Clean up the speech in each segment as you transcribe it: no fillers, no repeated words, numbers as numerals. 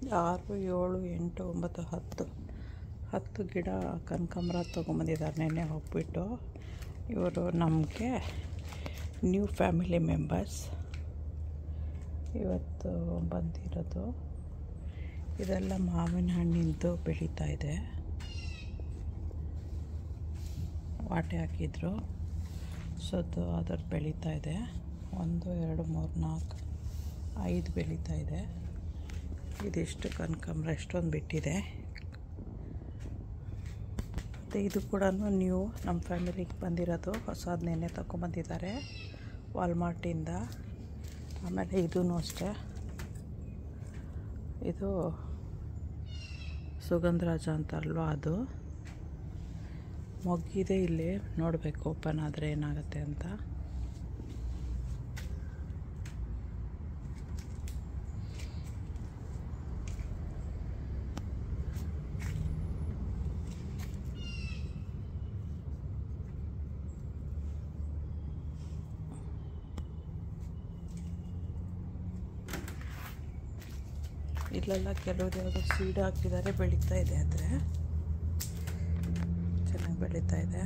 6, 7, 8, 9, 10 ಗಿಡ ಕನಕಾಂಬರ ತೊಗೊಂಬಂದಿದ್ದಾರೆ ನೆನ್ನೆ ಹೋಗ್ಬಿಟ್ಟು. ಇವರು ನಮಗೆ ನ್ಯೂ ಫ್ಯಾಮಿಲಿ ಮೆಂಬರ್ಸ್ ಇವತ್ತು ಬಂದಿರೋದು. ಇದೆಲ್ಲ ಮಾವಿನ ಹಣ್ಣಿಂದು ಬೆಳೀತಾ ಇದೆ. ವಾಟೆ ಹಾಕಿದ್ರು, ಸೊ ಅದ್ರದ್ದು ಬೆಳೀತಾ ಇದೆ. 1, 2, 3, 4, 5 ಬೆಳೀತಾ ಇದೆ. ಇದಿಷ್ಟು ಕನಕಾಂಬರ ಎಷ್ಟೊಂದು ಬಿಟ್ಟಿದೆ. ಮತ್ತು ಇದು ಕೂಡ ನ್ಯೂ ನಮ್ಮ ಫ್ಯಾಮಿಲಿಗೆ ಬಂದಿರೋದು, ಹೊಸದು ನೆನ್ನೆ ತಗೊಂಬಂದಿದ್ದಾರೆ ವಾಲ್ಮಾರ್ಟಿಂದ. ಆಮೇಲೆ ಇದೂ ಅಷ್ಟೇ, ಇದು ಸುಗಂಧರಾಜ ಅಂತಾರಲ್ವ ಅದು ಮೊಗ್ಗಿದೆ. ಇಲ್ಲಿ ನೋಡಬೇಕು ಓಪನ್ ಆದರೆ ಏನಾಗುತ್ತೆ ಅಂತ. ಇಲ್ಲೆಲ್ಲ ಕೆಲವರು ಯಾವುದೋ ಸೀಡ್ ಹಾಕಿದ್ದಾರೆ, ಬೆಳೀತಾ ಇದೆ. ಆದರೆ ಚೆನ್ನಾಗಿ ಬೆಳೀತಾ ಇದೆ.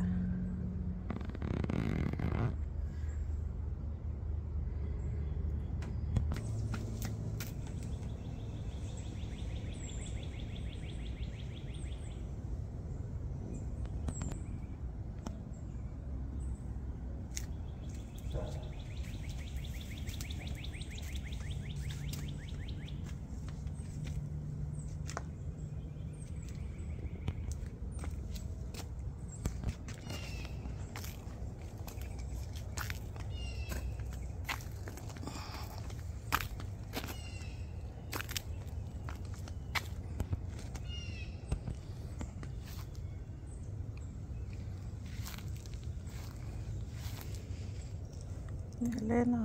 ಇಲ್ಲೇನೋ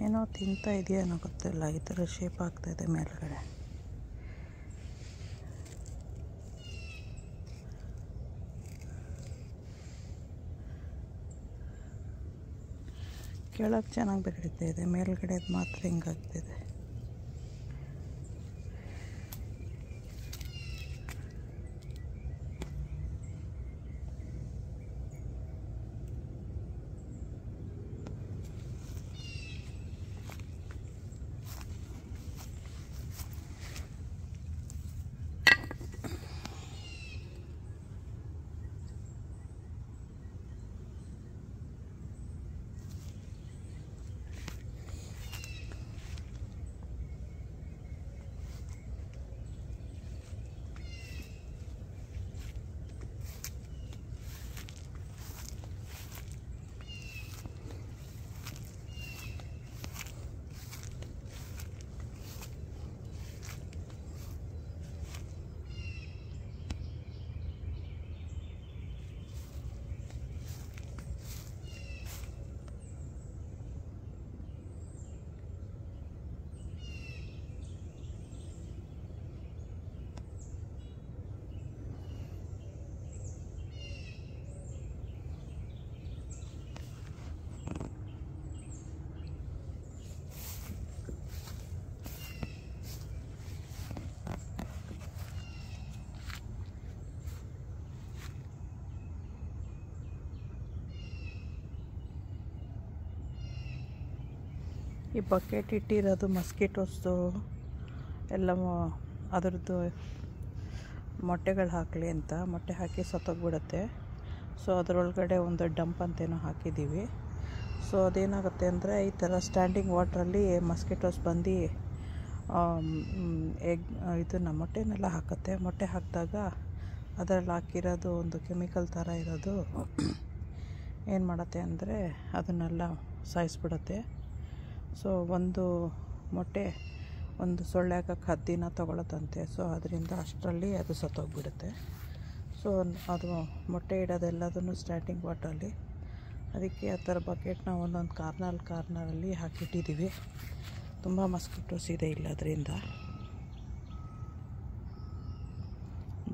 ಏನೋ ತಿಂತಾ ಇದೆಯೇನೋ ಗೊತ್ತಿಲ್ಲ, ಈ ಥರ ಶೇಪ್ ಆಗ್ತಾಯಿದೆ ಮೇಲ್ಗಡೆ. ಕೆಳಗೆ ಚೆನ್ನಾಗಿ ಬೆಳೀತಾ ಇದೆ, ಮೇಲ್ಗಡೆ ಮಾತ್ರ ಹಿಂಗಾಗ್ತಿದೆ. ಈ ಬಕೆಟ್ ಇಟ್ಟಿರೋದು ಮಸ್ಕಿಟೋಸ್ದು ಎಲ್ಲ ಅದರದ್ದು ಮೊಟ್ಟೆಗಳು ಹಾಕಲಿ ಅಂತ. ಮೊಟ್ಟೆ ಹಾಕಿ ಸತ್ತೋಗ್ಬಿಡುತ್ತೆ. ಸೊ ಅದರೊಳಗಡೆ ಒಂದು ಡಂಪ್ ಅಂತೇನೋ ಹಾಕಿದ್ದೀವಿ. ಸೊ ಅದೇನಾಗುತ್ತೆ ಅಂದರೆ ಈ ಥರ ಸ್ಟ್ಯಾಂಡಿಂಗ್ ವಾಟ್ರಲ್ಲಿ ಮಸ್ಕಿಟೋಸ್ ಬಂದು ಇದನ್ನು ಮೊಟ್ಟೆನೆಲ್ಲ ಹಾಕುತ್ತೆ. ಮೊಟ್ಟೆ ಹಾಕಿದಾಗ ಅದರಲ್ಲಿ ಹಾಕಿರೋದು ಒಂದು ಕೆಮಿಕಲ್ ಥರ ಇರೋದು ಏನು ಮಾಡುತ್ತೆ ಅಂದರೆ ಅದನ್ನೆಲ್ಲ ಸಾಯಿಸ್ಬಿಡುತ್ತೆ. ಸೊ ಒಂದು ಮೊಟ್ಟೆ ಒಂದು ಸೊಳ್ಳೆ ಹಾಕಕ್ಕೆ 10 ದಿನ ತೊಗೊಳತ್ತಂತೆ. ಸೊ ಅದರಿಂದ ಅಷ್ಟರಲ್ಲಿ ಅದು ಸತ್ತೋಗ್ಬಿಡುತ್ತೆ. ಸೊ ಅದು ಮೊಟ್ಟೆ ಇಡೋದೆಲ್ಲದನ್ನು ಸ್ಟ್ಯಾಂಡಿಂಗ್ ವಾಟ್ರಲ್ಲಿ, ಅದಕ್ಕೆ ಆ ಥರ ಬಕೆಟ್ನ ಒಂದೊಂದು ಕಾರ್ನರಲ್ಲಿ ಹಾಕಿಟ್ಟಿದ್ದೀವಿ. ತುಂಬ ಮಸ್ಕಿಟೋಸ್ ಇದೆ ಇಲ್ಲದ್ರಿಂದ.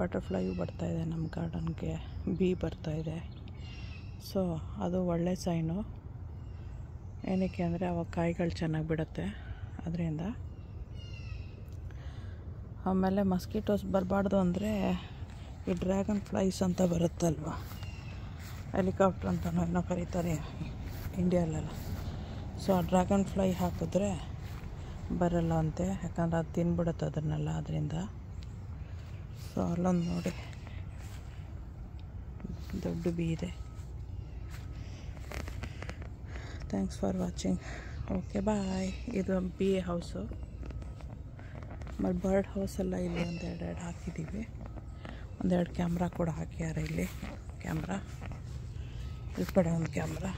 ಬಟರ್ಫ್ಲೈಯು ಬರ್ತಾಯಿದೆ ನಮ್ಮ ಗಾರ್ಡನ್ಗೆ, ಬೀ ಬರ್ತಾಯಿದೆ. ಸೊ ಅದು ಒಳ್ಳೆ ಸೈನು. ಏನಕ್ಕೆ ಅಂದರೆ ಅವಾಗ ಕಾಯಿಗಳು ಚೆನ್ನಾಗಿ ಬಿಡುತ್ತೆ ಅದರಿಂದ. ಆಮೇಲೆ ಮಸ್ಕಿಟೋಸ್ ಬರಬಾರ್ದು ಅಂದರೆ ಈ ಡ್ರ್ಯಾಗನ್ ಫ್ಲೈಸ್ ಅಂತ ಬರುತ್ತಲ್ವ, ಹೆಲಿಕಾಪ್ಟರ್ ಅಂತಲೂ ಏನೋ ಕರೀತಾರೆ ಇಂಡಿಯಲ್ಲೆಲ್ಲ. ಸೊ ಆ ಡ್ರ್ಯಾಗನ್ ಫ್ಲೈ ಹಾಕಿದ್ರೆ ಬರಲ್ಲ ಅಂತೆ, ಯಾಕಂದ್ರೆ ಅದು ತಿನ್ಬಿಡುತ್ತೆ ಅದನ್ನೆಲ್ಲ. ಅದರಿಂದ ಸೊ ಅಲ್ಲೊಂದು ನೋಡಿ ದೊಡ್ಡ ಬಿ ಇದೆ. Thanks for watching. Okay bye. ಇದು ಬಿ ಹೌಸು. ಆಮೇಲೆ ಬರ್ಡ್ ಹೌಸೆಲ್ಲ ಇಲ್ಲಿ ಒಂದೆರಡು ಹಾಕಿದ್ದೀವಿ. ಒಂದೆರಡು ಕ್ಯಾಮ್ರಾ ಕೂಡ ಹಾಕಿದ್ದಾರೆ ಇಲ್ಲಿ. ಕ್ಯಾಮ್ರಾ ಈ ಕಡೆ ಒಂದು ಕ್ಯಾಮ್ರಾ,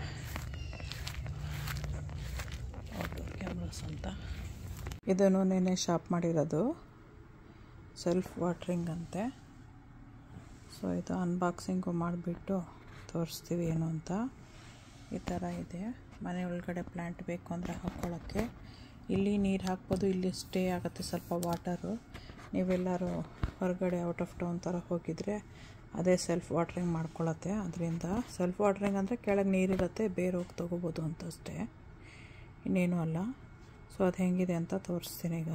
ಔಟ್ಡೋರ್ ಕ್ಯಾಮ್ರಾಸ್ ಅಂತ. ಇದನ್ನು ನೆನ್ನೆ ಶಾಪ್ ಮಾಡಿರೋದು, ಸೆಲ್ಫ್ ವಾಟ್ರಿಂಗ್ ಅಂತೆ. ಸೊ ಇದು ಅನ್ಬಾಕ್ಸಿಂಗು ಮಾಡಿಬಿಟ್ಟು ತೋರಿಸ್ತೀವಿ ಏನು ಅಂತ. ಈ ಥರ ಇದೆ. ಮನೆ ಒಳಗಡೆ ಪ್ಲ್ಯಾಂಟ್ ಬೇಕು ಅಂದರೆ ಹಾಕ್ಕೊಳ್ಳೋಕ್ಕೆ. ಇಲ್ಲಿ ನೀರು ಹಾಕ್ಬೋದು, ಇಲ್ಲಿ ಸ್ಟೇ ಆಗುತ್ತೆ ಸ್ವಲ್ಪ ವಾಟರು. ನೀವೆಲ್ಲರೂ ಹೊರಗಡೆ ಔಟ್ ಆಫ್ ಟೌನ್ ಥರ ಹೋಗಿದರೆ ಅದೇ ಸೆಲ್ಫ್ ವಾಟ್ರಿಂಗ್ ಮಾಡ್ಕೊಳ್ಳುತ್ತೆ. ಅದರಿಂದ ಸೆಲ್ಫ್ ವಾಟ್ರಿಂಗ್ ಅಂದರೆ ಕೆಳಗೆ ನೀರಿರುತ್ತೆ, ಬೇರೆ ಹೋಗಿ ತೊಗೋಬೋದು ಅಂತ ಅಷ್ಟೇ, ಇನ್ನೇನು ಅಲ್ಲ. ಸೊ ಅದು ಹೆಂಗಿದೆ ಅಂತ ತೋರಿಸ್ತೀನಿ ಈಗ.